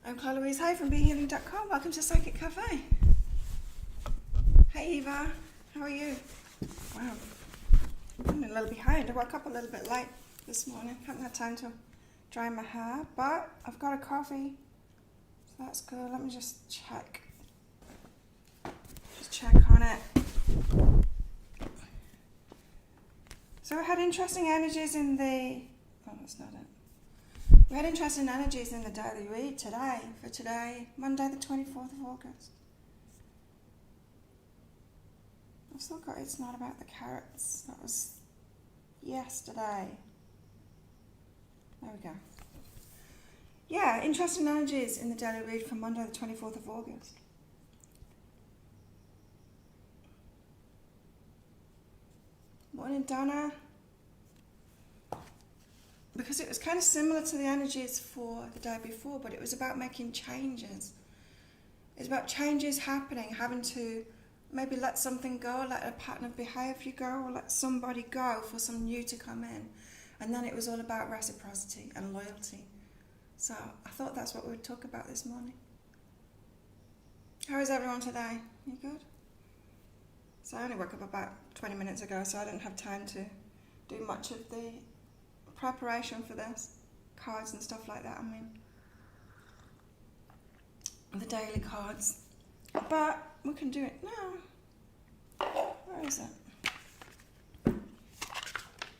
I'm Chloe Louise Hay from BeHealing.com. Welcome to Psychic Cafe. Hey Eva, how are you? Wow, I'm a little behind. I woke up a little bit late this morning. Haven't had time to dry my hair, but I've got a coffee, so that's good. Let me just check. Just check on it. So we had interesting energies in the... Oh, that's not it. We had interesting energies in the daily read today, for today, Monday the 24th of August. I've still got It's Not About the Carrots. That was yesterday. There we go. Yeah, interesting energies in the daily read for Monday the 24th of August. Morning, Donna. Because it was kind of similar to the energies for the day before, but it was about making changes. It's about changes happening, having to maybe let something go, let a pattern of behaviour go, or let somebody go for some new to come in. And then it was all about reciprocity and loyalty. So I thought that's what we would talk about this morning. How is everyone today? You good? So I only woke up about 20 minutes ago, so I didn't have time to do much of the preparation for this, cards and stuff like that, I mean, the daily cards, but we can do it now. Where is it?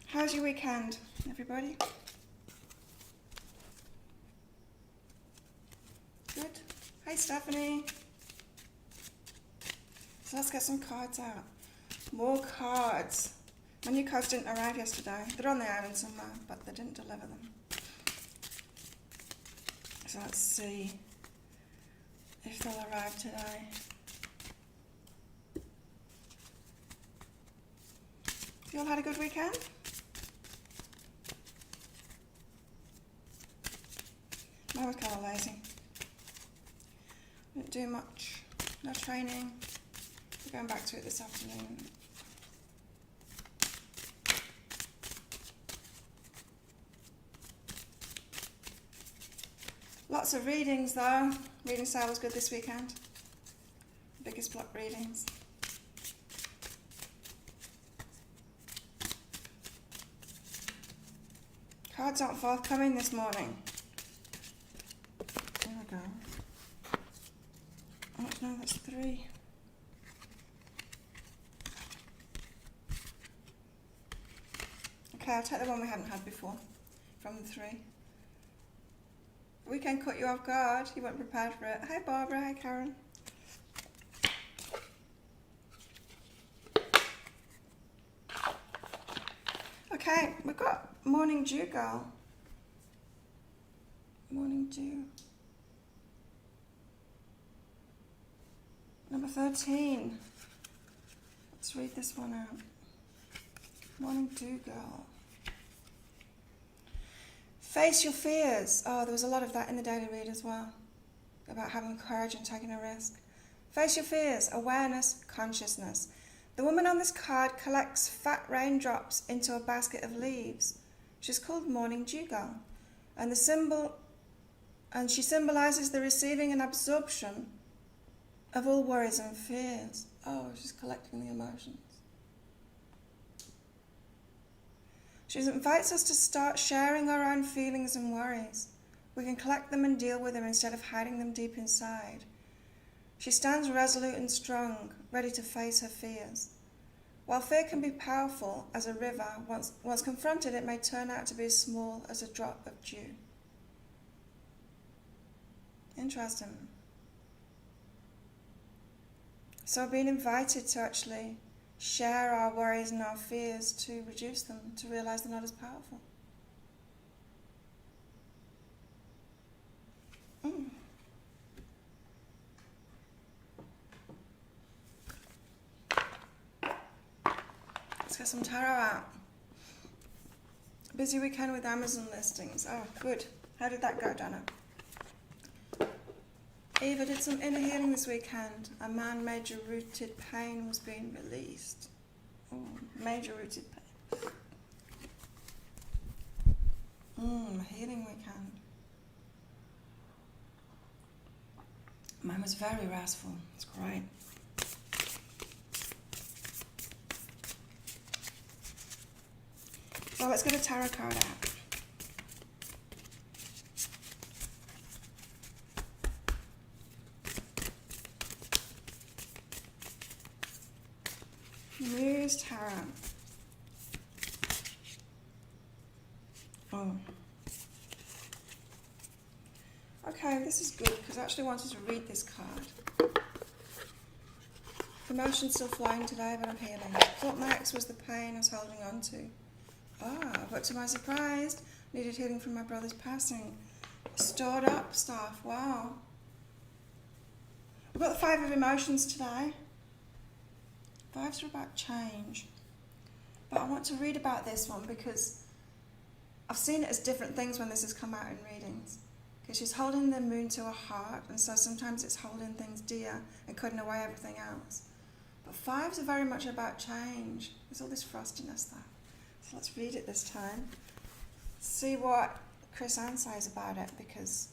How's your weekend, everybody? Good? Hey Stephanie. So let's get some cards out. More cards. My new cards didn't arrive yesterday. They're on the island somewhere, but they didn't deliver them. So let's see if they'll arrive today. You all had a good weekend? I was kind of lazy. Didn't do much. No training. We're going back to it this afternoon. Lots of readings though. Reading sale was good this weekend. Biggest block readings. Cards aren't forthcoming this morning. There we go. Oh no, that's 3. Okay, I'll take the one we haven't had before from the 3. Weekend caught you off guard. You weren't prepared for it. Hi Barbara, hi Karen. Okay, we've got Morning Dew Girl. Morning Dew. Number 13. Let's read this one out. Morning Dew Girl. Face your fears. Oh, there was a lot of that in the daily read as well, about having courage and taking a risk. Face your fears, awareness, consciousness. The woman on this card collects fat raindrops into a basket of leaves. She's called Morning Dew Girl, and she symbolizes the receiving and absorption of all worries and fears. Oh, she's collecting the emotions. She invites us to start sharing our own feelings and worries. We can collect them and deal with them instead of hiding them deep inside. She stands resolute and strong, ready to face her fears. While fear can be powerful as a river, once confronted, it may turn out to be as small as a drop of dew. Interesting. So we're being invited to actually share our worries and our fears to reduce them, to realize they're not as powerful. Let's get some tarot out. Busy weekend with Amazon listings. Oh, good. How did that go, Donna? Eva did some inner healing this weekend. A man major rooted pain was being released. Oh, major rooted pain. Healing weekend. Mine was very restful. It's great. So let's get a tarot card out. Muse Tarot. Oh. Okay, this is good because I actually wanted to read this card. Emotion's still flying today, but I'm healing. Thought my ex was the pain I was holding on to. But to my surprise, needed healing from my brother's passing. Stored up stuff, wow. We've got the 5 of emotions today. 5s are about change. But I want to read about this one because I've seen it as different things when this has come out in readings. Because she's holding the moon to her heart, and so sometimes it's holding things dear and cutting away everything else. But 5s are very much about change. There's all this frostiness there. So let's read it this time. See what Chris Ann says about it, because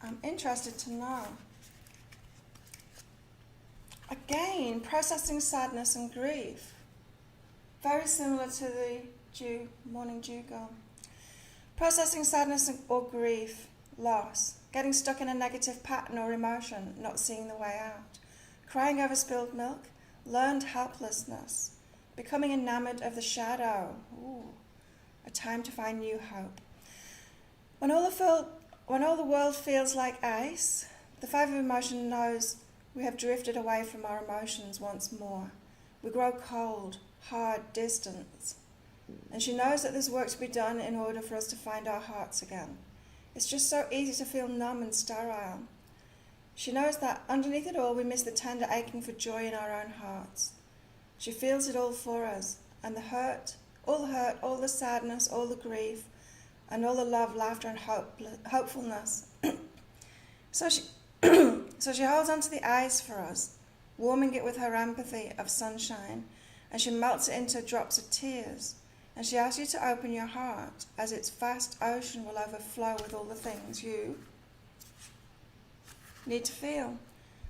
I'm interested to know. Again, processing sadness and grief. Very similar to the morning dew girl. Processing sadness or grief, loss, getting stuck in a negative pattern or emotion, not seeing the way out, crying over spilled milk, learned helplessness, becoming enamored of the shadow. Ooh, a time to find new hope. When all the world feels like ice, the 5 of emotion knows we have drifted away from our emotions once more. We grow cold, hard, distant. And she knows that there's work to be done in order for us to find our hearts again. It's just so easy to feel numb and sterile. She knows that underneath it all, we miss the tender aching for joy in our own hearts. She feels it all for us, and the hurt, all the sadness, all the grief, and all the love, laughter, and hopefulness. So she holds onto the ice for us, warming it with her empathy of sunshine, and she melts it into drops of tears. And she asks you to open your heart, as its vast ocean will overflow with all the things you need to feel,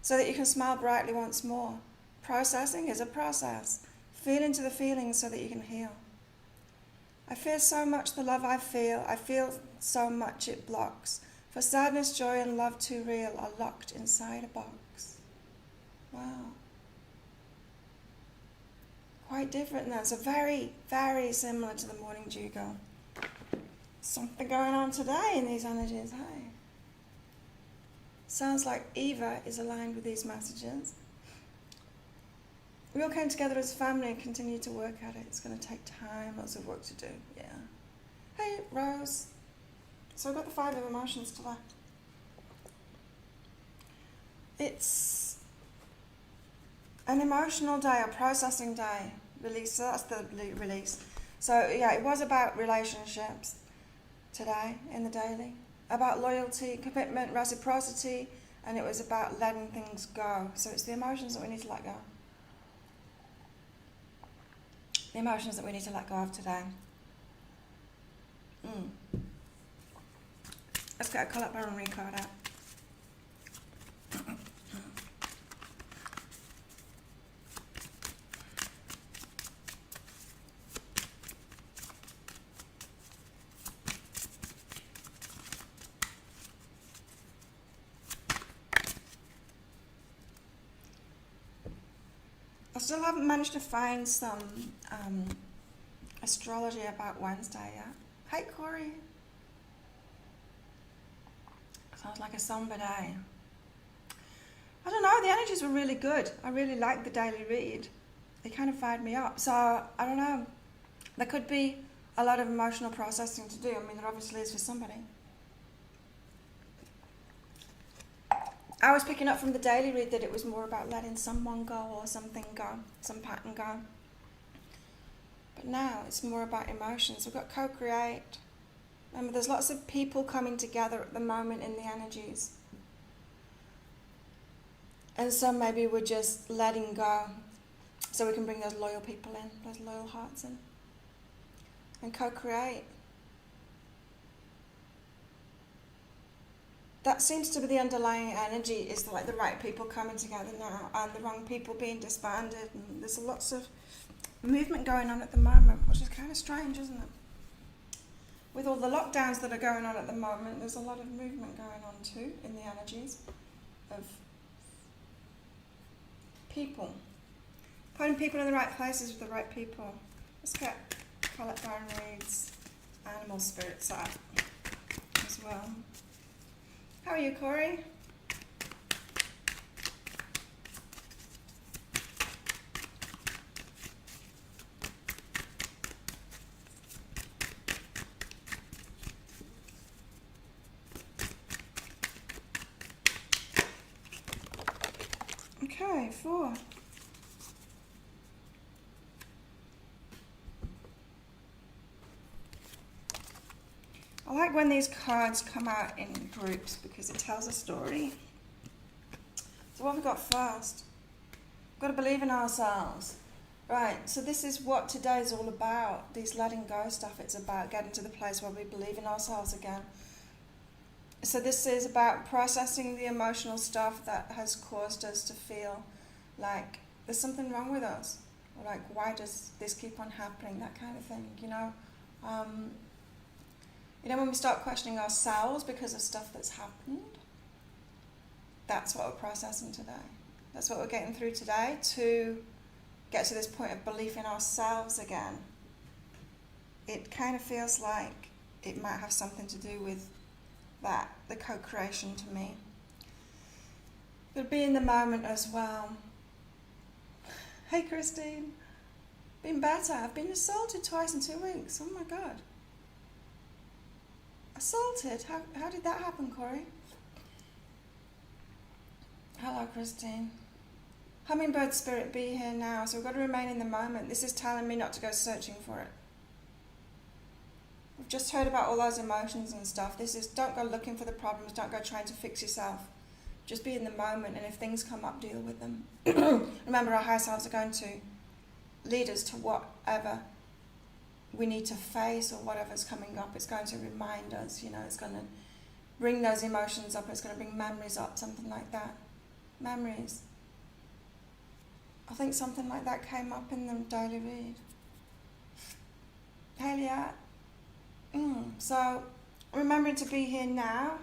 so that you can smile brightly once more. Processing is a process. Feel into the feelings so that you can heal. I feel so much the love I feel so much it blocks. For sadness, joy, and love too real are locked inside a box. Wow. Quite different now. So very, very similar to the morning dew girl. Something going on today in these energies, hey? Sounds like Eva is aligned with these messages. We all came together as a family and continue to work at it. It's going to take time, lots of work to do, yeah. Hey, Rose. So I've got the 5 of emotions today. It's an emotional day, a processing day. Release, so that's the release. So yeah, it was about relationships today in the daily. About loyalty, commitment, reciprocity, and it was about letting things go. So it's the emotions that we need to let go. The emotions that we need to let go of today. Let's get a collaborating card out. I still haven't managed to find some astrology about Wednesday yet. Hey, Corey. Sounds like a somber day. I don't know, the energies were really good. I really liked the daily read. They kind of fired me up. So, I don't know. There could be a lot of emotional processing to do. I mean, there obviously is for somebody. I was picking up from the daily read that it was more about letting someone go or something go, some pattern go. But now it's more about emotions. We've got co-create. Remember, there's lots of people coming together at the moment in the energies. And so maybe we're just letting go so we can bring those loyal people in, those loyal hearts in. And co-create. that seems to be the underlying energy, is like the right people coming together now and the wrong people being disbanded, and there's lots of movement going on at the moment, which is kind of strange, isn't it? With all the lockdowns that are going on at the moment, there's a lot of movement going on too in the energies of people. Putting people in the right places with the right people. Let's get collarbone reads, animal spirits out as well. How are you, Corey? Okay, 4. I like when these cards come out in groups because it tells a story. So what have we got first? We've got to believe in ourselves. Right, so this is what today is all about. These letting go stuff, it's about getting to the place where we believe in ourselves again. So this is about processing the emotional stuff that has caused us to feel like there's something wrong with us. Or like, why does this keep on happening? That kind of thing, you know. When we start questioning ourselves because of stuff that's happened, that's what we're processing today. That's what we're getting through today, to get to this point of belief in ourselves again. It kind of feels like it might have something to do with that, the co-creation to me. But be in the moment as well. Hey Christine, been better. I've been assaulted twice in 2 weeks. Oh my God. Assaulted? How did that happen, Corey? Hello, Christine. Hummingbird spirit, be here now. So we've got to remain in the moment. This is telling me not to go searching for it. We've just heard about all those emotions and stuff. This is, don't go looking for the problems. Don't go trying to fix yourself. Just be in the moment, and if things come up, deal with them. Remember, our higher selves are going to lead us to whatever we need to face, or whatever's coming up. It's going to remind us, it's going to bring those emotions up. It's going to bring memories up, something like that. Memories. I think something like that came up in the daily read. Haley, so remembering to be here now.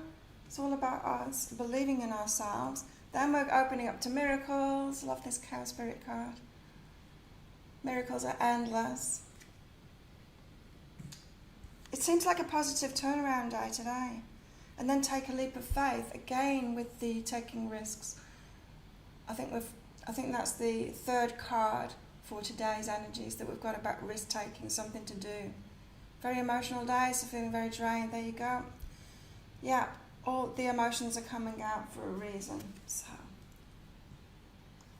It's all about us believing in ourselves. Then we're opening up to miracles. Love this cow spirit card. Miracles are endless. It seems like a positive turnaround day today. And then take a leap of faith, again with the taking risks. I think that's the third card for today's energies, that we've got about risk taking, something to do. Very emotional day, so feeling very drained. There you go. Yeah, all the emotions are coming out for a reason. So,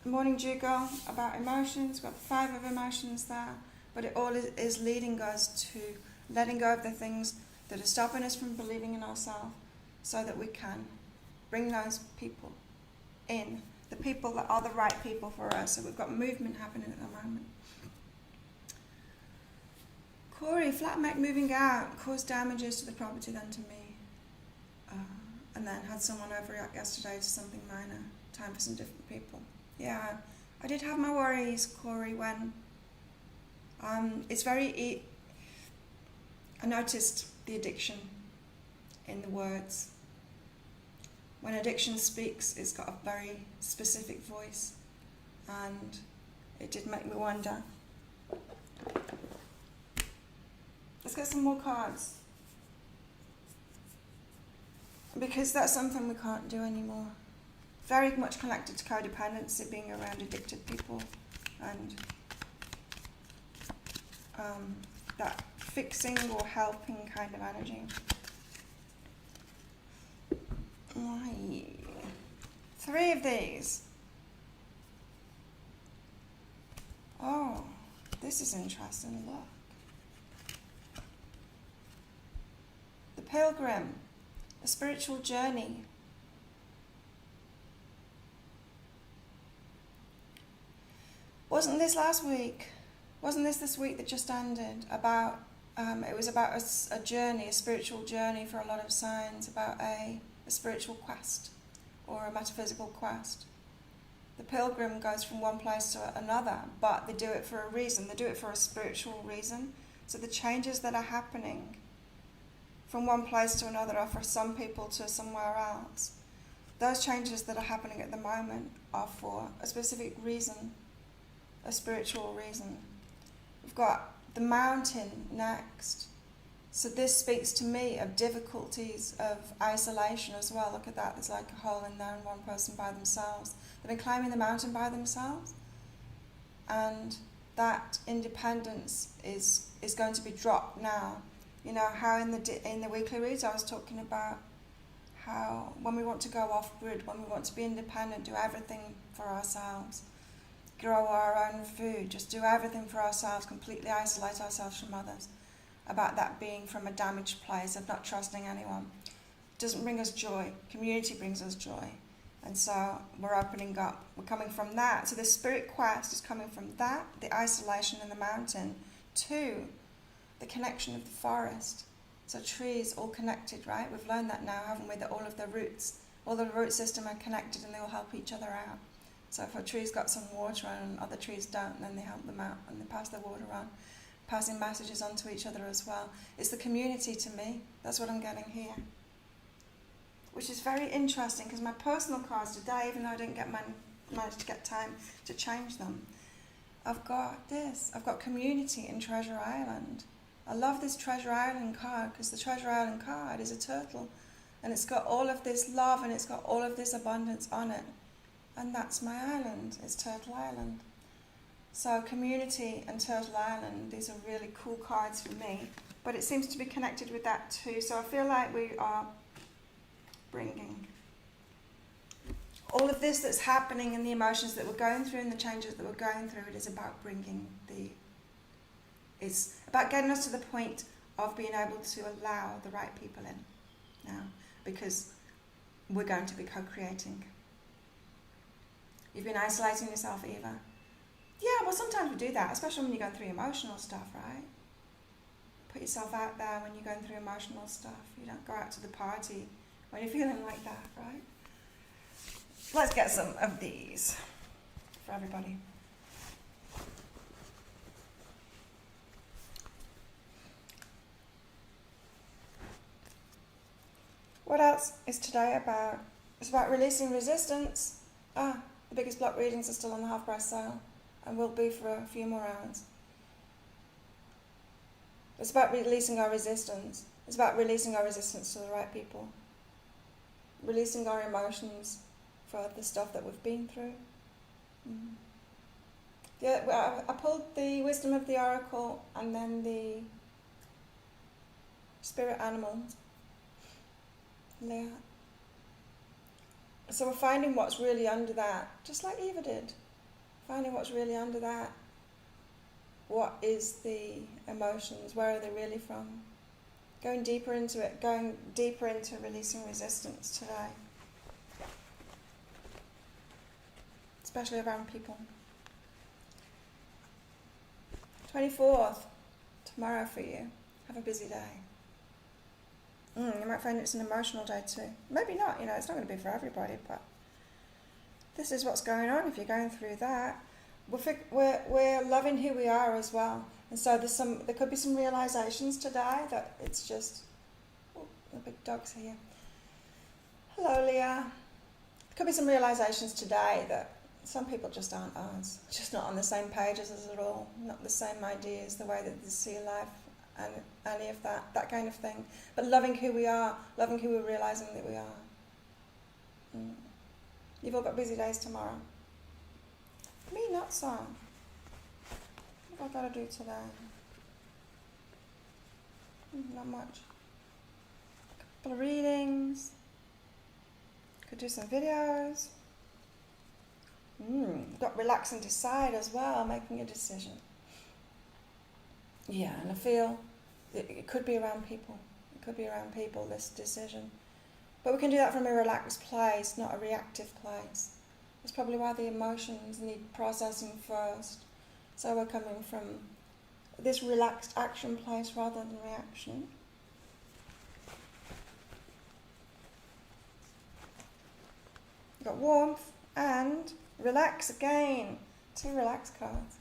morning dew girl, about emotions. We've got 5 of emotions there, but it all is leading us to letting go of the things that are stopping us from believing in ourselves, so that we can bring those people in, the people that are the right people for us. So we've got movement happening at the moment. Corey, flatmate moving out, caused damages to the property, then to me. And then had someone overreact yesterday to something minor. Time for some different people. Yeah, I did have my worries, Corey, when it's very... I noticed the addiction in the words. When addiction speaks, it's got a very specific voice, and it did make me wonder. Let's get some more cards, because that's something we can't do anymore. Very much connected to codependency, being around addicted people, and that fixing or helping kind of energy. Right. 3 of these. Oh, this is interesting. Look. The Pilgrim, a spiritual journey. Wasn't this last week? Wasn't this week that just ended? About it was about a journey, a spiritual journey for a lot of signs, about a a spiritual quest or a metaphysical quest. The pilgrim goes from one place to another, but they do it for a reason. They do it for a spiritual reason. So the changes that are happening from one place to another are for some people to somewhere else. Those changes that are happening at the moment are for a specific reason, a spiritual reason. We've got the mountain next. So this speaks to me of difficulties of isolation as well. Look at that, there's like a hole in there and one person by themselves. They've been climbing the mountain by themselves, and that independence is going to be dropped now. You know how in the weekly reads I was talking about how when we want to go off grid, when we want to be independent, do everything for ourselves, grow our own food, just do everything for ourselves, completely isolate ourselves from others, about that being from a damaged place of not trusting anyone. It doesn't bring us joy. Community brings us joy. And so we're opening up. We're coming from that. So the spirit quest is coming from that, the isolation in the mountain, to the connection of the forest. So trees all connected, right? We've learned that now, haven't we? That all of the roots, all the root system are connected and they all help each other out. So if a tree's got some water and other trees don't, then they help them out and they pass the water on, passing messages on to each other as well. It's the community to me. That's what I'm getting here. Which is very interesting because my personal cards today, even though I didn't manage to get time to change them, I've got this. I've got community in Treasure Island. I love this Treasure Island card because the Treasure Island card is a turtle and it's got all of this love and it's got all of this abundance on it. And that's my island. It's Turtle Island. So community and Turtle Island, these are really cool cards for me. But it seems to be connected with that too. So I feel like we are bringing all of this that's happening and the emotions that we're going through and the changes that we're going through. It is about bringing it's about getting us to the point of being able to allow the right people in now, because we're going to be co-creating. You've been isolating yourself, Eva. Yeah, well, sometimes we do that, especially when you're going through emotional stuff, right? Put yourself out there when you're going through emotional stuff. You don't go out to the party when you're feeling like that, right? Let's get some of these for everybody. What else is today about? It's about releasing resistance. The biggest block readings are still on the half-price sale and will be for a few more hours. It's about releasing our resistance. It's about releasing our resistance to the right people. Releasing our emotions for the stuff that we've been through. Yeah, I pulled the Wisdom of the Oracle and then the Spirit Animals. Yeah. So we're finding what's really under that, just like Eva did. Finding what's really under that. What is the emotions? Where are they really from? Going deeper into it, going deeper into releasing resistance today. Especially around people. 24th, tomorrow for you. Have a busy day. You might find it's an emotional day too. Maybe not, it's not going to be for everybody, but this is what's going on if you're going through that. We're loving who we are as well. And so there could be some realizations today that it's just, the big dog's here. Hello, Leah. There could be some realizations today that some people just aren't us, just not on the same page as us at all, not the same ideas, the way that they see life, and any of that kind of thing. But loving who we are, loving who we're realising that we are. You've all got busy days tomorrow. Me, not so. What have I got to do today? Not much. A couple of readings. Could do some videos. Got relax and decide as well, making a decision. Yeah, and I feel it could be around people. It could be around people, this decision. But we can do that from a relaxed place, not a reactive place. That's probably why the emotions need processing first. So we're coming from this relaxed action place rather than reaction. got warmth and relax again. 2 relax cards.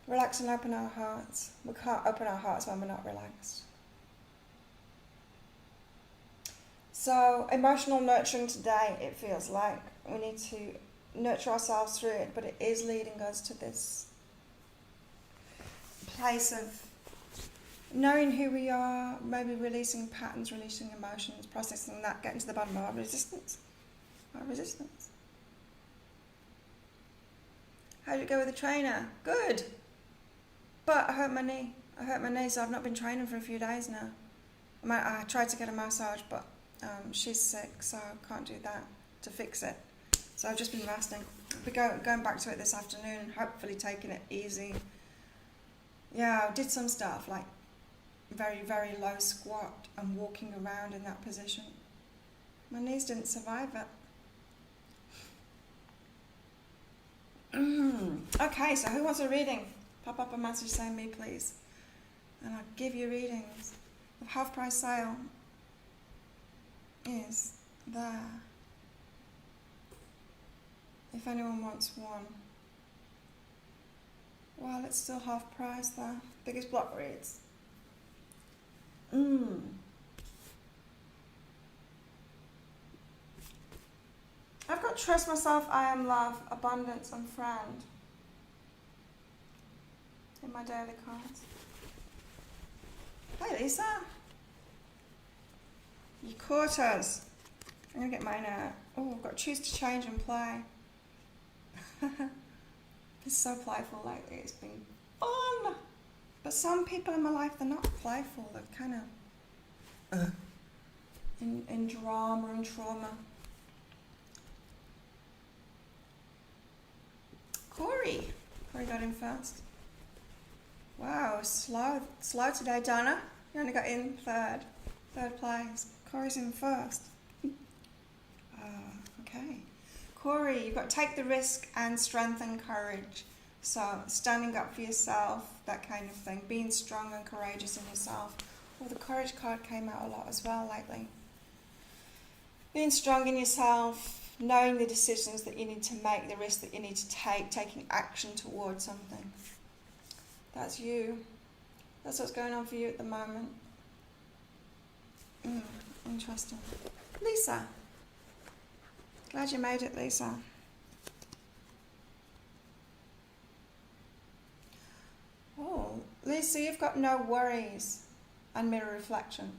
Relax and open our hearts. We can't open our hearts when we're not relaxed. So emotional nurturing today, it feels like we need to nurture ourselves through it, but it is leading us to this place of knowing who we are, maybe releasing patterns, releasing emotions, processing that, getting to the bottom of our resistance. How did it go with the trainer? Good. But I hurt my knee. So I've not been training for a few days now. I tried to get a massage, but she's sick, so I can't do that to fix it. So I've just been resting. I'll be going back to it this afternoon and hopefully taking it easy. Yeah, I did some stuff like very, very low squat and walking around in that position. My knees didn't survive it. Okay, so who wants a reading? Pop up a message saying me, please. And I'll give you readings. The half price sale is there. If anyone wants one. Well, it's still half price there. Biggest block reads. I've got trust myself, I am love, abundance and friend in my daily cards. Hey Lisa. You caught us. I'm going to get mine out. Oh, I've got choose to change and play. It's so playful lately. It's been fun. But some people in my life, they're not playful. They're kind of in drama and trauma. Corey got in first. Wow, slow today, Donna. You only got in third place. Corey's in first. Okay. Corey, you've got to take the risk and strengthen courage. So standing up for yourself, that kind of thing. Being strong and courageous in yourself. Well, the courage card came out a lot as well lately. Being strong in yourself, knowing the decisions that you need to make, the risks that you need to take, taking action towards something. That's you. That's what's going on for you at the moment. Interesting. Lisa. Glad you made it, Lisa. Oh, Lisa, you've got no worries and mirror reflection.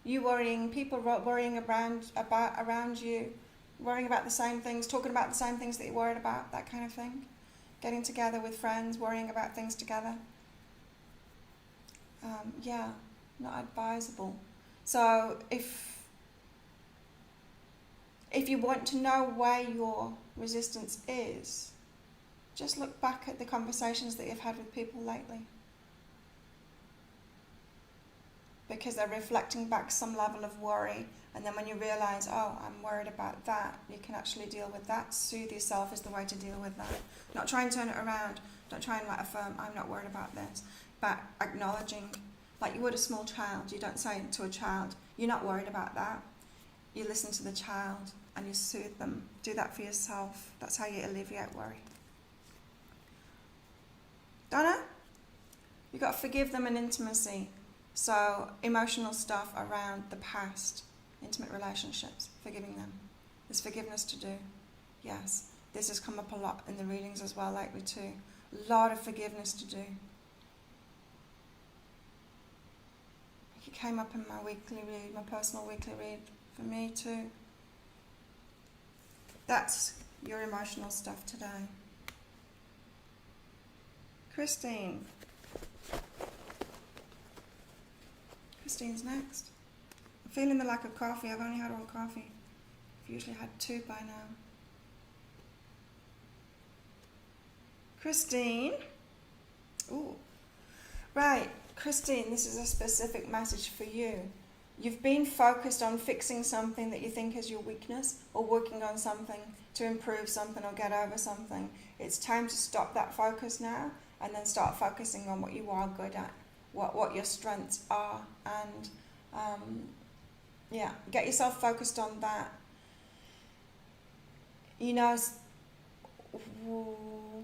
You worrying, people worrying around you, worrying about the same things, talking about the same things that you're worried about, that kind of thing. Getting together with friends, worrying about things together. Yeah, not advisable. So if you want to know where your resistance is, just look back at the conversations that you've had with people lately. Because they're reflecting back some level of worry, and then when you realise, oh, I'm worried about that, you can actually deal with that. Soothe yourself is the way to deal with that. Not try and turn it around. Don't try and affirm, I'm not worried about this. But acknowledging, like you would a small child. You don't say to a child, you're not worried about that. You listen to the child and you soothe them. Do that for yourself. That's how you alleviate worry. Donna? You've got to forgive them in intimacy. So emotional stuff around the past, intimate relationships, forgiving them. There's forgiveness to do. Yes. This has come up a lot in the readings as well lately too. A lot of forgiveness to do. It came up in my weekly read, my personal weekly read for me too. That's your emotional stuff today. Christine. Christine's next. I'm feeling the lack of coffee. I've only had one coffee. I've usually had 2 by now. Christine. Ooh. Right, Christine, this is a specific message for you. You've been focused on fixing something that you think is your weakness, or working on something to improve something or get over something. It's time to stop that focus now and then start focusing on what you are good at, what your strengths are, and get yourself focused on that. you know,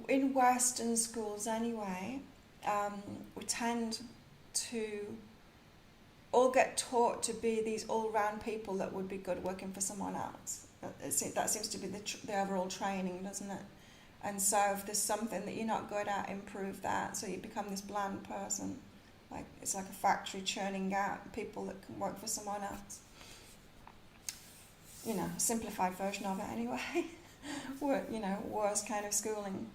in Western schools anyway, we tend to all get taught to be these all-round people that would be good working for someone else. That seems to be the overall training, doesn't it? And so if there's something that you're not good at, improve that, so you become this bland person. Like it's like a factory churning out people that can work for someone else. You know, a simplified version of it anyway. You know, worst kind of schooling.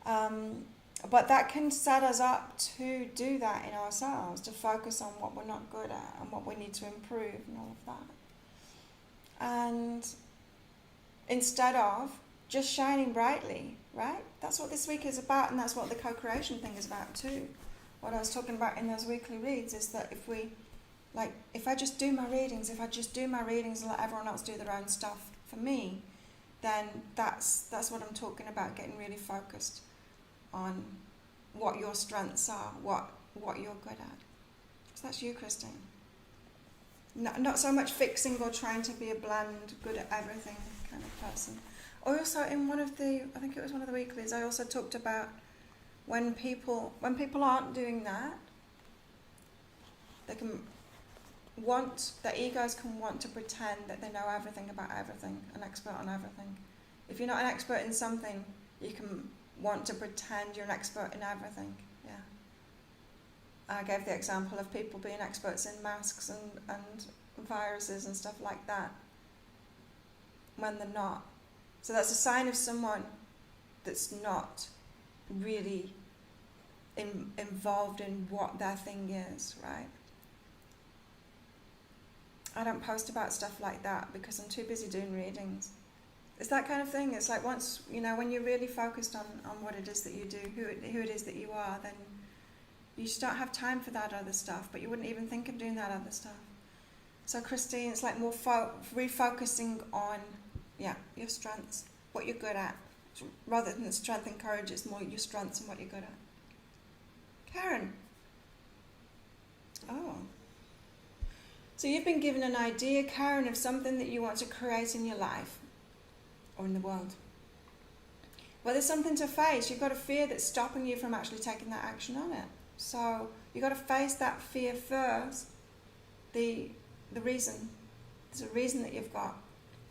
But that can set us up to do that in ourselves, to focus on what we're not good at and what we need to improve and all of that. And instead of just shining brightly, right? That's what this week is about, and that's what the co-creation thing is about too. What I was talking about in those weekly reads is that if I just do my readings, and let everyone else do their own stuff for me, then that's what I'm talking about, getting really focused on what your strengths are, what you're good at. So that's you, Christine. Not so much fixing or trying to be a bland, good at everything kind of person. Also, in I think it was one of the weeklies, I also talked about when people aren't doing that, their egos can want to pretend that they know everything about everything, an expert on everything. If you're not an expert in something, you can want to pretend you're an expert in everything. Yeah. I gave the example of people being experts in masks and viruses and stuff like that when they're not. So that's a sign of someone that's not really involved in what their thing is, right? I don't post about stuff like that because I'm too busy doing readings. It's that kind of thing. It's like once, when you're really focused on what it is that you do, who it is that you are, then you just don't have time for that other stuff, but you wouldn't even think of doing that other stuff. So Christine, it's like more refocusing on, your strengths, what you're good at. Rather than strength and courage, it's more your strengths and what you're good at. Karen. Oh. So you've been given an idea, Karen, of something that you want to create in your life or in the world. Well, there's something to face. You've got a fear that's stopping you from actually taking that action on it. So you've got to face that fear first. The reason. There's a reason that you've got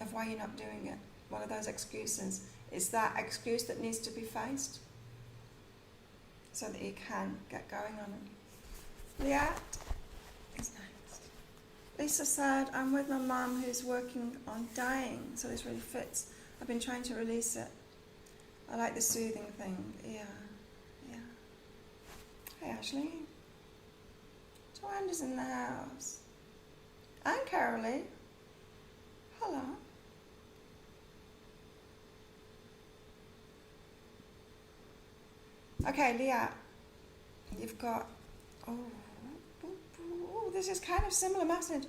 of why you're not doing it. One of those excuses. It's that excuse that needs to be faced so that you can get going on it. Liat is next. Lisa said, I'm with my mum who's working on dying, so this really fits. I've been trying to release it. I like the soothing thing. Yeah. Hey, Ashley. Joanna's in the house. And Carolee. Hello. Okay, Leah. You've got... Oh, this is kind of similar message.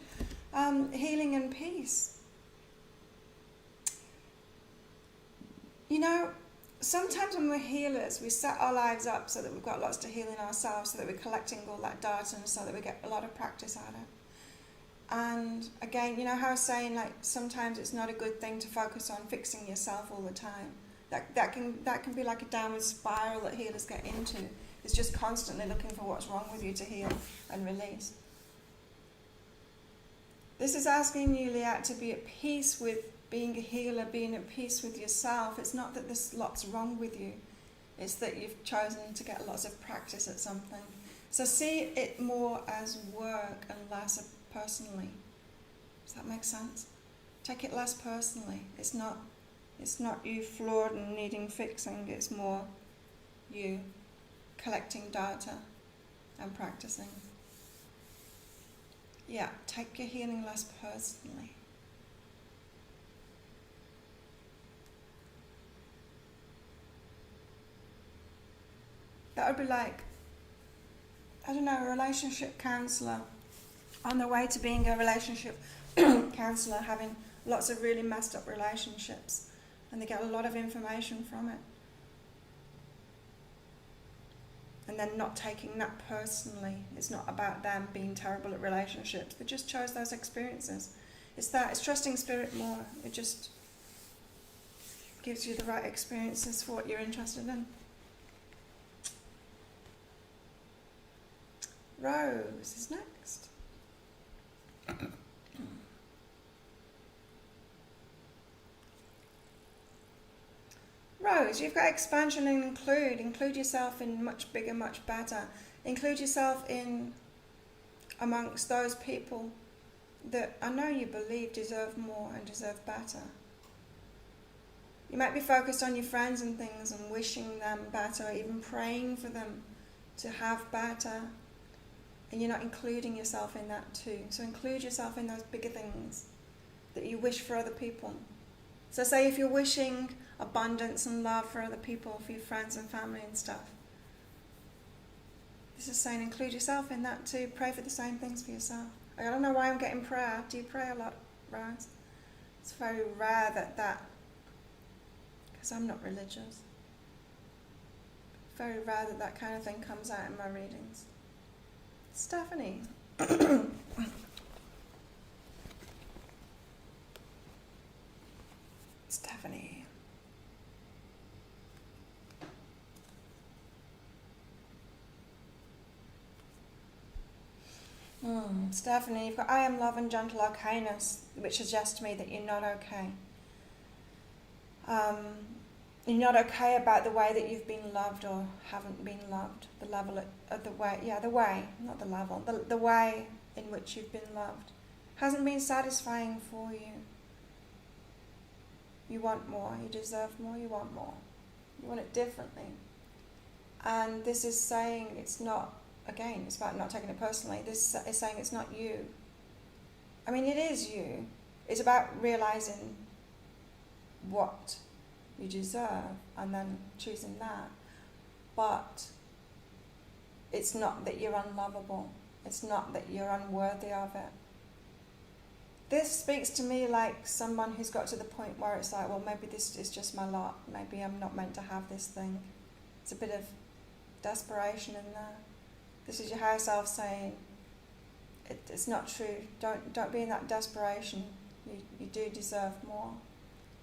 Healing and peace. Sometimes when we're healers, we set our lives up so that we've got lots to heal in ourselves, so that we're collecting all that data and so that we get a lot of practice at it. And again, how I was saying, sometimes it's not a good thing to focus on fixing yourself all the time. That can be like a downward spiral that healers get into. It's just constantly looking for what's wrong with you to heal and release. This is asking you, Liat, to be at peace with being a healer, being at peace with yourself. It's not that there's lots wrong with you. It's that you've chosen to get lots of practice at something. So see it more as work and less personally. Does that make sense? Take it less personally. It's not you flawed and needing fixing. It's more you collecting data and practicing. Yeah, take your healing less personally. That would be like, a relationship counsellor on the way to being a relationship counsellor, having lots of really messed up relationships, and they get a lot of information from it. And then not taking that personally. It's not about them being terrible at relationships. They just chose those experiences. It's trusting spirit more. It just gives you the right experiences for what you're interested in. Rose is next. Rose, you've got expansion and include. Include yourself in much bigger, much better. Include yourself in amongst those people that I know you believe deserve more and deserve better. You might be focused on your friends and things and wishing them better, or even praying for them to have better, and you're not including yourself in that too. So include yourself in those bigger things that you wish for other people. So say if you're wishing abundance and love for other people, for your friends and family and stuff, this is saying include yourself in that too. Pray for the same things for yourself. I don't know why I'm getting prayer. Do you pray a lot, Rose? It's very rare that because I'm not religious, very rare that kind of thing comes out in my readings. Stephanie. Stephanie. Stephanie, you've got I am love and gentle okayness, which suggests to me that you're not okay. You're not okay about the way that you've been loved or haven't been loved. The level of the way, the way, not the level, the way in which you've been loved hasn't been satisfying for you. You want more, you deserve more, you want more. You want it differently. And this is saying it's not, again, it's about not taking it personally. This is saying it's not you. I mean, it is you. It's about realizing what you deserve and then choosing that. But it's not that you're unlovable. It's not that you're unworthy of it. This speaks to me like someone who's got to the point where it's like, well, maybe this is just my lot. Maybe I'm not meant to have this thing. It's a bit of desperation in there. This is your higher self saying, it's not true. Don't be in that desperation. You do deserve more.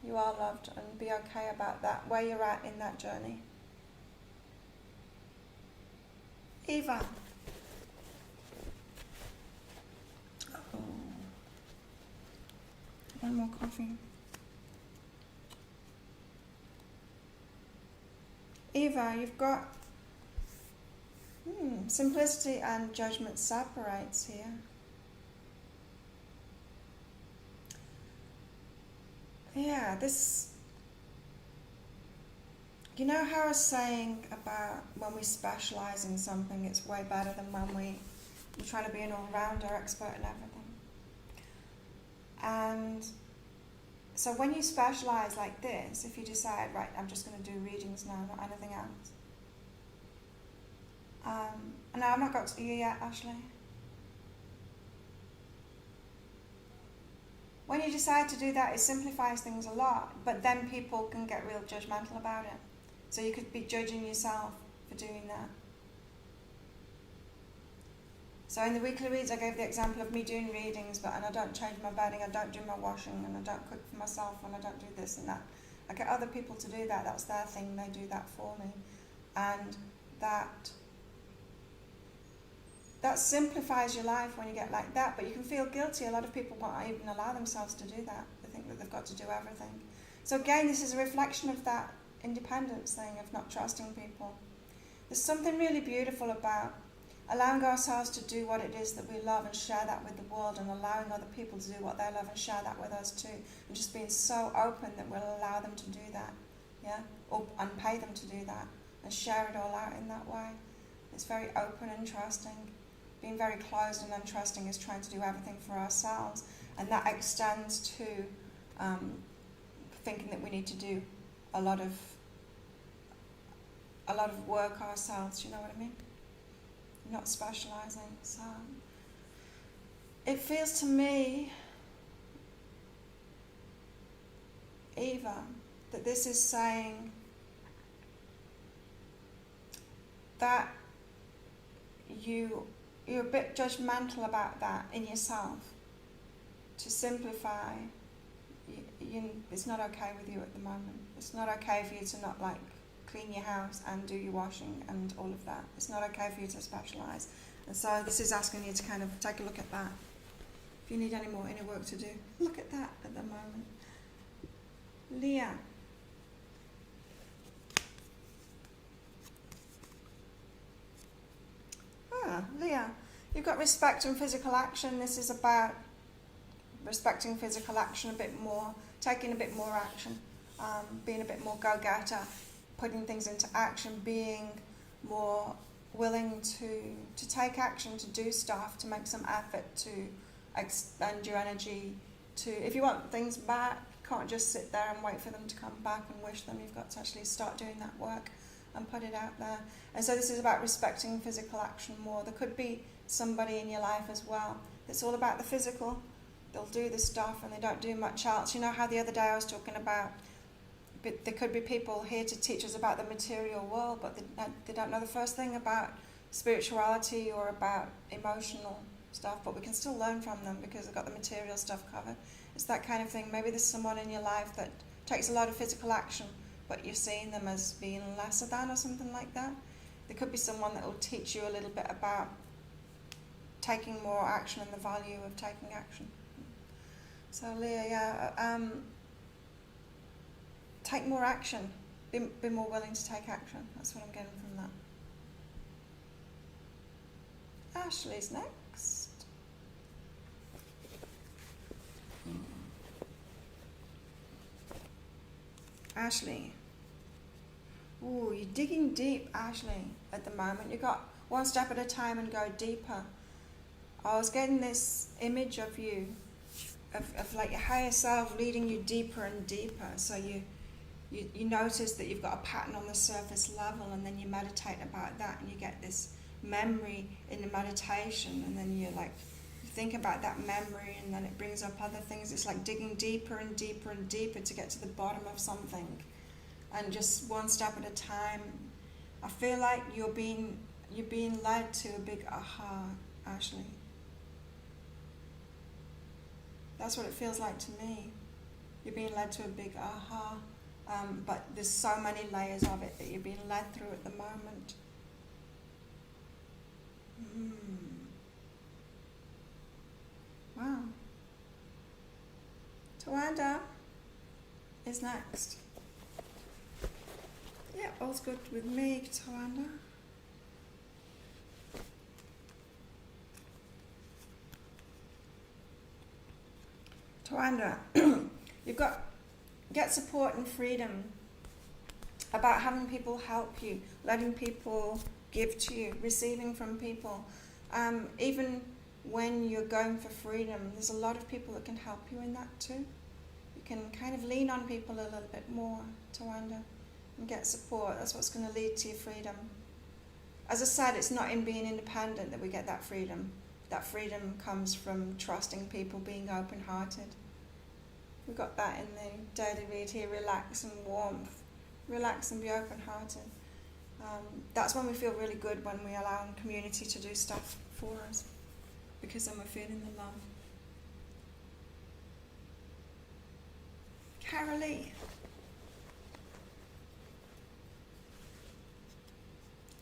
You are loved, and be okay about that, where you're at in that journey. Eva. Oh. One more coffee. Eva, you've got simplicity and judgment separates here. Yeah, this, you know how I was saying about when we specialise in something, it's way better than when we try to be an all-rounder expert in everything. And so when you specialise like this, if you decide, right, I'm just going to do readings now, not anything else. And I've not got to you yet, Ashley. When you decide to do that, it simplifies things a lot, but then people can get real judgmental about it. So you could be judging yourself for doing that. So in the weekly reads, I gave the example of me doing readings, and I don't change my bedding, I don't do my washing, and I don't cook for myself, and I don't do this and that. I get other people to do that. That's their thing. They do that for me. And that simplifies your life when you get like that, but you can feel guilty. A lot of people won't even allow themselves to do that. They think that they've got to do everything. So again, this is a reflection of that independence thing, of not trusting people. There's something really beautiful about allowing ourselves to do what it is that we love and share that with the world, and allowing other people to do what they love and share that with us too. And just being so open that we'll allow them to do that, and pay them to do that, and share it all out in that way. It's very open and trusting. Being very closed and untrusting is trying to do everything for ourselves, and that extends to thinking that we need to do a lot of work ourselves. You know what I mean? Not specialising. So it feels to me, Eva, that this is saying that you're a bit judgmental about that in yourself to simplify, it's not okay with you at the moment. It's not okay for you to not like clean your house and do your washing and all of that. It's not okay for you to specialise. And so this is asking you to kind of take a look at that. If you need any more inner work to do, look at that at the moment. Leah. Leah, you've got respect and physical action. This is about respecting physical action a bit more, taking a bit more action, being a bit more go-getter, putting things into action, being more willing to take action, to do stuff, to make some effort, to expend your energy, if you want things back, you can't just sit there and wait for them to come back and wish them. You've got to actually start doing that work and put it out there. And so this is about respecting physical action more. There could be somebody in your life as well that's all about the physical. They'll do the stuff and they don't do much else. You know how the other day I was talking about, but there could be people here to teach us about the material world, but they don't know the first thing about spirituality or about emotional stuff, but we can still learn from them because they've got the material stuff covered. It's that kind of thing. Maybe there's someone in your life that takes a lot of physical action, but you're seeing them as being lesser than or something like that. There could be someone that will teach you a little bit about taking more action and the value of taking action. So Leah, take more action. Be more willing to take action. That's what I'm getting from that. Ashley's next. Ashley. Ooh, you're digging deep, Ashley, at the moment. You've got one step at a time and go deeper. I was getting this image of you, of like your higher self leading you deeper and deeper. So you notice that you've got a pattern on the surface level, and then you meditate about that and you get this memory in the meditation, and then you think about that memory, and then it brings up other things. It's like digging deeper and deeper and deeper to get to the bottom of something, and just one step at a time. I feel like you're being led to a big aha, Ashley. That's what it feels like to me. You're being led to a big aha, but there's so many layers of it that you're being led through at the moment. Wow. Tawanda is next. Yeah, all's good with me, Tawanda. Tawanda, you've got get support and freedom about having people help you, letting people give to you, receiving from people. Even when you're going for freedom, there's a lot of people that can help you in that too. You can kind of lean on people a little bit more, Tawanda, and get support. That's what's going to lead to your freedom. As I said, it's not in being independent that we get that freedom. That freedom comes from trusting people, being open-hearted. We've got that in the daily read here, relax and warmth. Relax and be open-hearted. That's when we feel really good, when we allow community to do stuff for us, because then we're feeling the love. Carolee.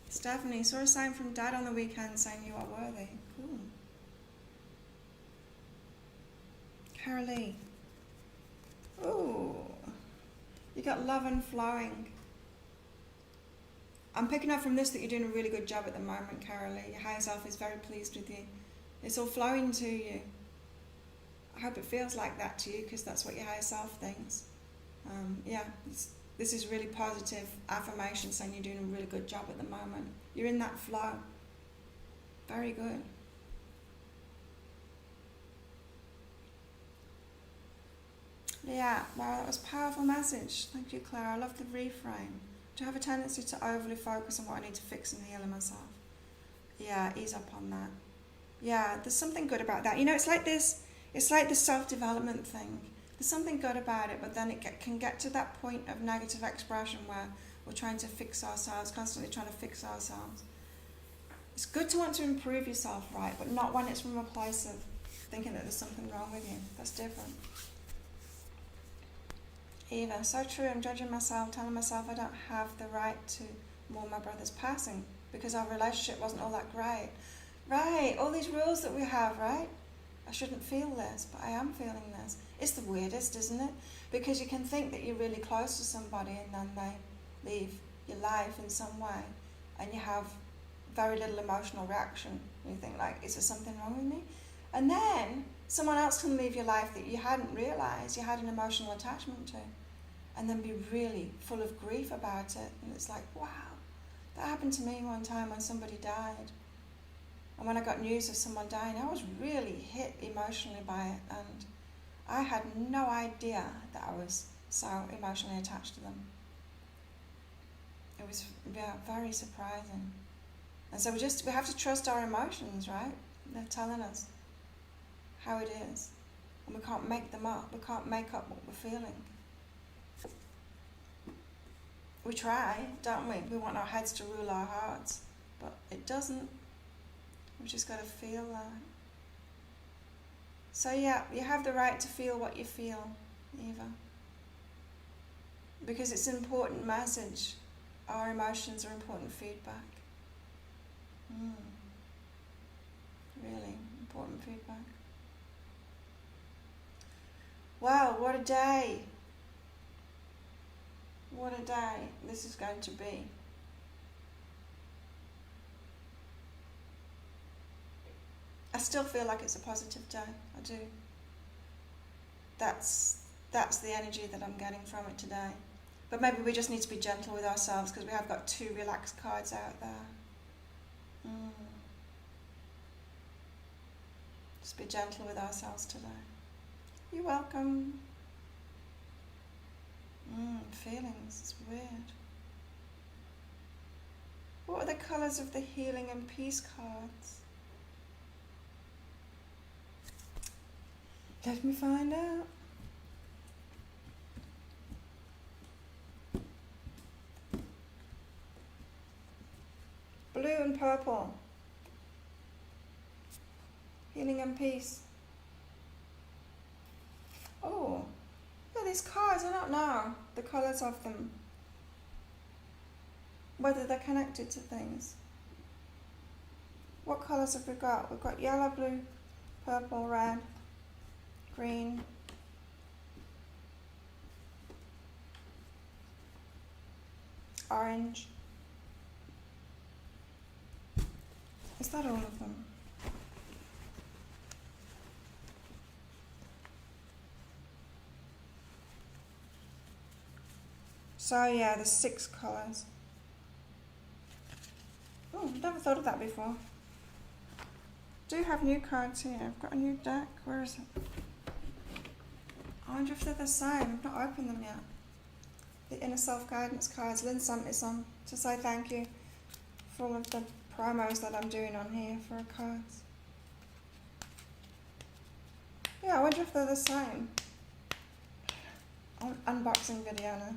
Stephanie, saw a sign from Dad on the weekend saying you are worthy. Cool. Carolee. Ooh. You got love and flowing. I'm picking up from this that you're doing a really good job at the moment, Carolee. Your higher self is very pleased with you. It's all flowing to you. I hope it feels like that to you, because that's what your higher self thinks. This is really positive affirmation saying you're doing a really good job at the moment. You're in that flow. Very good. Yeah, wow, that was a powerful message. Thank you, Claire. I love the reframe. Do I have a tendency to overly focus on what I need to fix and heal in myself? Yeah, ease up on that. Yeah, there's something good about that. You know, it's like this self-development thing. There's something good about it, but then it can get to that point of negative expression where we're trying to fix ourselves, constantly trying to fix ourselves. It's good to want to improve yourself, right, but not when it's from a place of thinking that there's something wrong with you. That's different. Eva, so true. I'm judging myself, telling myself I don't have the right to mourn my brother's passing because our relationship wasn't all that great. Right, all these rules that we have, right? I shouldn't feel this, but I am feeling this. It's the weirdest, isn't it? Because you can think that you're really close to somebody and then they leave your life in some way and you have very little emotional reaction. And you think like, is there something wrong with me? And then someone else can leave your life that you hadn't realised you had an emotional attachment to, and then be really full of grief about it. And it's like, wow, that happened to me one time when somebody died. And when I got news of someone dying, I was really hit emotionally by it, and I had no idea that I was so emotionally attached to them. It was very surprising. And so we have to trust our emotions, right? They're telling us how it is. And we can't make them up. We can't make up what we're feeling. We try, don't we? We want our heads to rule our hearts, but it doesn't. We've just got to feel that. So yeah, you have the right to feel what you feel, Eva. Because it's an important message. Our emotions are important feedback. Really important feedback. Wow, what a day. What a day this is going to be. I still feel like it's a positive day. I do. That's the energy that I'm getting from it today. But maybe we just need to be gentle with ourselves because we have got 2 relaxed cards out there. Just be gentle with ourselves today. You're welcome. Feelings, it's weird. What are the colours of the healing and peace cards? Let me find out. Blue and purple. Healing and peace. Oh, yeah, these cards, I don't know the colours of them. Whether they're connected to things. What colours have we got? We've got yellow, blue, purple, red, green, orange. Is that all of them? So yeah, there's 6 colours. Oh, I've never thought of that before. Do have new cards here. I've got a new deck. Where is it? I wonder if they're the same. I've not opened them yet. The Inner Self-Guidance cards. Lynn sent me some to say thank you for all of the promos that I'm doing on here for her cards. Yeah, I wonder if they're the same. Unboxing video now.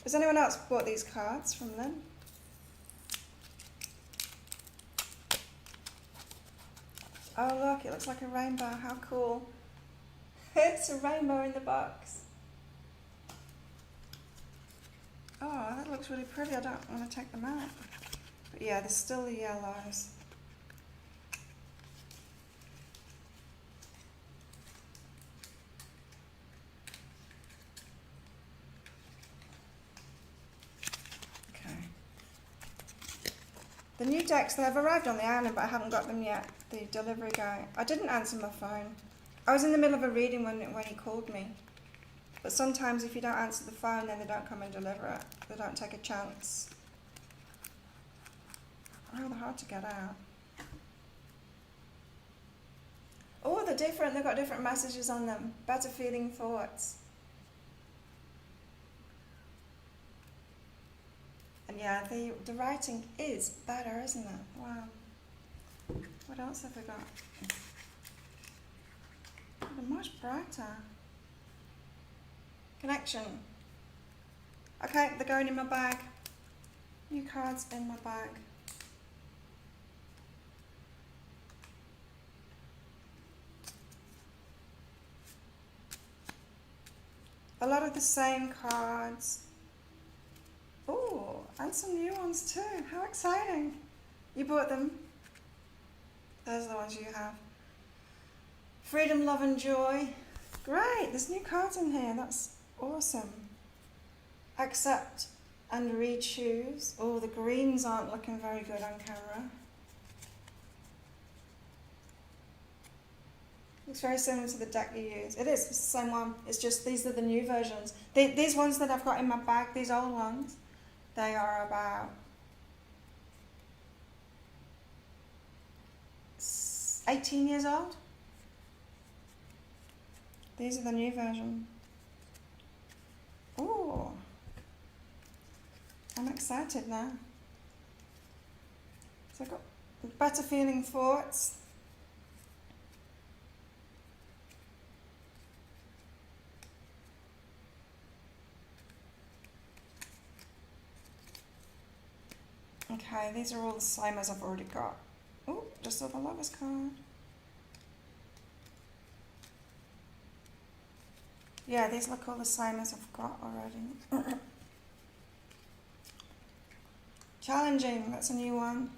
Has anyone else bought these cards from Lynn? Oh look, it looks like a rainbow. How cool. It's a rainbow in the box. Oh, that looks really pretty. I don't want to take them out. But yeah, there's still the yellows. The new decks, they have arrived on the island, but I haven't got them yet. The delivery guy. I didn't answer my phone. I was in the middle of a reading when he called me. But sometimes if you don't answer the phone, then they don't come and deliver it. They don't take a chance. Oh, they're hard to get out. Oh, they're different. They've got different messages on them. Better feeling thoughts. And yeah, the writing is better, isn't it? Wow. What else have we got? They're much brighter. Connection. Okay, they're going in my bag. New cards in my bag. A lot of the same cards. Oh, and some new ones too. How exciting. You bought them. Those are the ones you have. Freedom, love and joy. Great, there's new cards in here. That's awesome. Accept and re-choose. Oh, the greens aren't looking very good on camera. Looks very similar to the deck you use. It is, it's the same one. It's just these are the new versions. These ones that I've got in my bag, these old ones, they are about 18 years old. These are the new version. Ooh, I'm excited now. So I've got better feeling thoughts. Okay, these are all the same as I've already got. Oh, just saw the Lover's card. Yeah, these look all the same as I've got already. Challenging, that's a new one.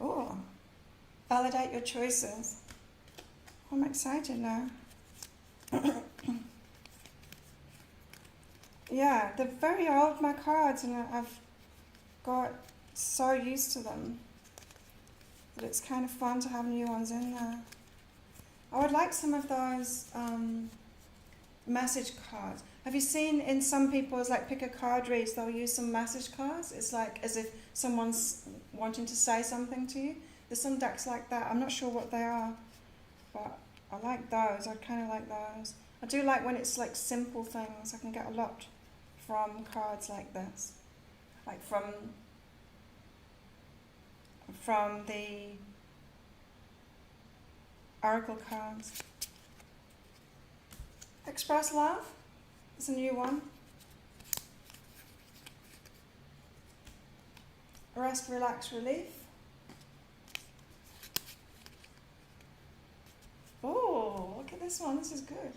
Oh, validate your choices. I'm excited now. Yeah, they're very old, my cards, and I've got so used to them that it's kind of fun to have new ones in there. I would like some of those message cards. Have you seen in some people's like pick a card reads, they'll use some message cards? It's like as if someone's wanting to say something to you. There's some decks like that. I'm not sure what they are, but I like those. I kind of like those. I do like when it's like simple things. I can get a lot from cards like this, like from the oracle cards. Express love. It's a new one. Rest, relax, relief. Oh, look at this one. This is good.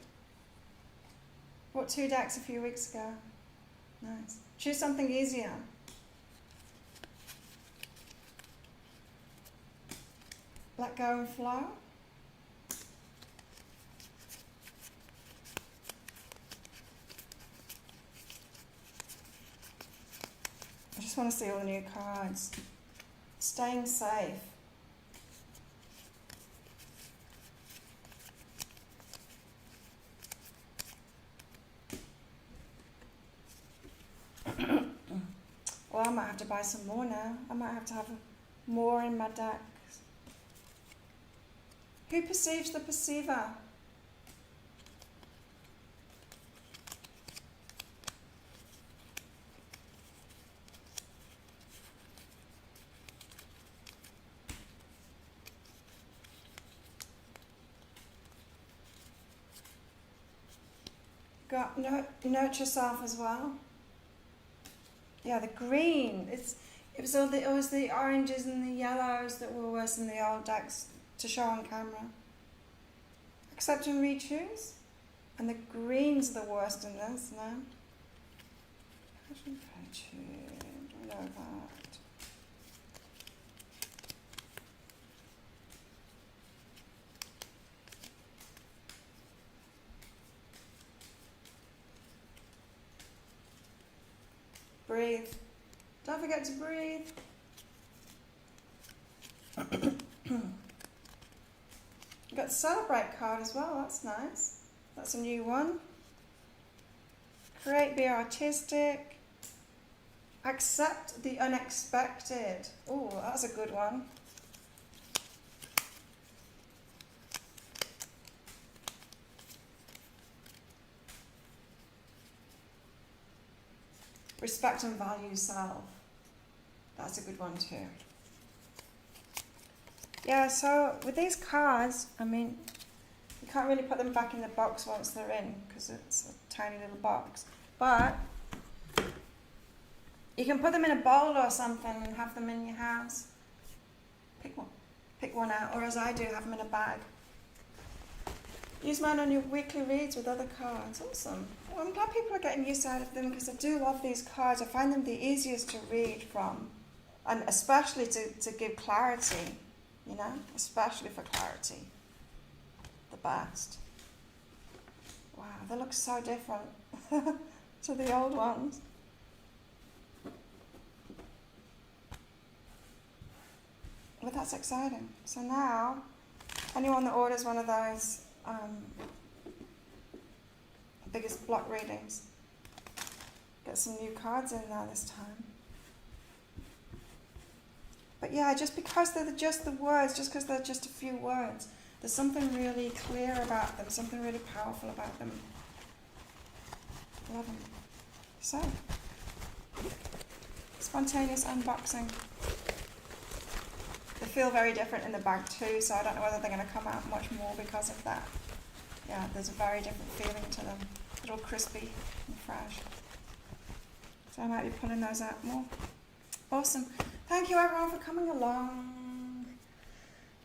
Bought 2 decks a few weeks ago. Nice. Choose something easier. Let go and flow. I just want to see all the new cards. Staying safe. Well, I might have to buy some more now. I might have to have more in my decks. Who perceives the perceiver? Got nurture self as well. Yeah, the green. It was the oranges and the yellows that were worse than the old decks to show on camera. Accept and re-choose. And the green's the worst in this now. I know that. Breathe. Don't forget to breathe. You got the celebrate card as well, that's nice. That's a new one. Create, be artistic. Accept the unexpected. Oh, that's a good one. Respect and value self. That's a good one too. Yeah, so with these cards, I mean, you can't really put them back in the box once they're in because it's a tiny little box. But you can put them in a bowl or something and have them in your house. Pick one out, or as I do, have them in a bag. Use mine on your weekly reads with other cards. Awesome. Well, I'm glad people are getting use out of them because I do love these cards. I find them the easiest to read from, and especially to give clarity, you know, especially for clarity. The best. Wow, they look so different to the old ones. But that's exciting. So now, anyone that orders one of those biggest block readings, get some new cards in there this time. But yeah, just because they're just the words, just because they're just a few words, there's something really clear about them, something really powerful about them. Love them. So, spontaneous unboxing. They feel very different in the bag too, so I don't know whether they're going to come out much more because of that. Yeah, there's a very different feeling to them. A little crispy and fresh. So I might be pulling those out more. Awesome. Thank you everyone for coming along.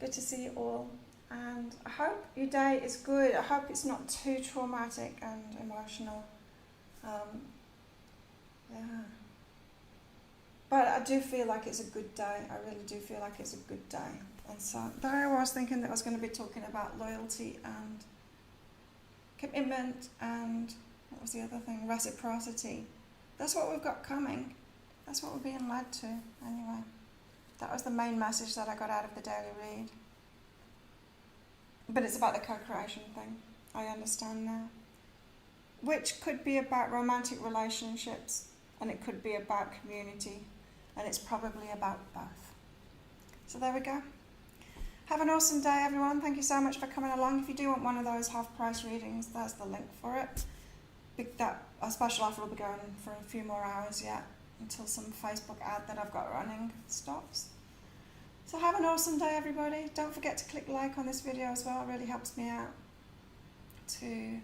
Good to see you all. And I hope your day is good. I hope it's not too traumatic and emotional. Yeah. But I do feel like it's a good day. I really do feel like it's a good day. And so there I was thinking that I was going to be talking about loyalty and commitment and what was the other thing? Reciprocity. That's what we've got coming. That's what we're being led to anyway. That was the main message that I got out of the daily read. But it's about the co-creation thing. I understand now. Which could be about romantic relationships and it could be about community. And it's probably about both. So there we go. Have an awesome day, everyone. Thank you so much for coming along. If you do want one of those half-price readings, there's the link for it. A special offer will be going for a few more hours yet until some Facebook ad that I've got running stops. So have an awesome day, everybody. Don't forget to click like on this video as well. It really helps me out to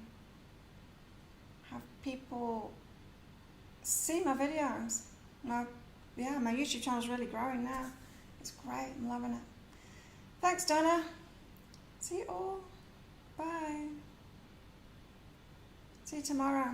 have people see my videos. My YouTube channel is really growing now. It's great. I'm loving it. Thanks, Donna. See you all. Bye. See you tomorrow.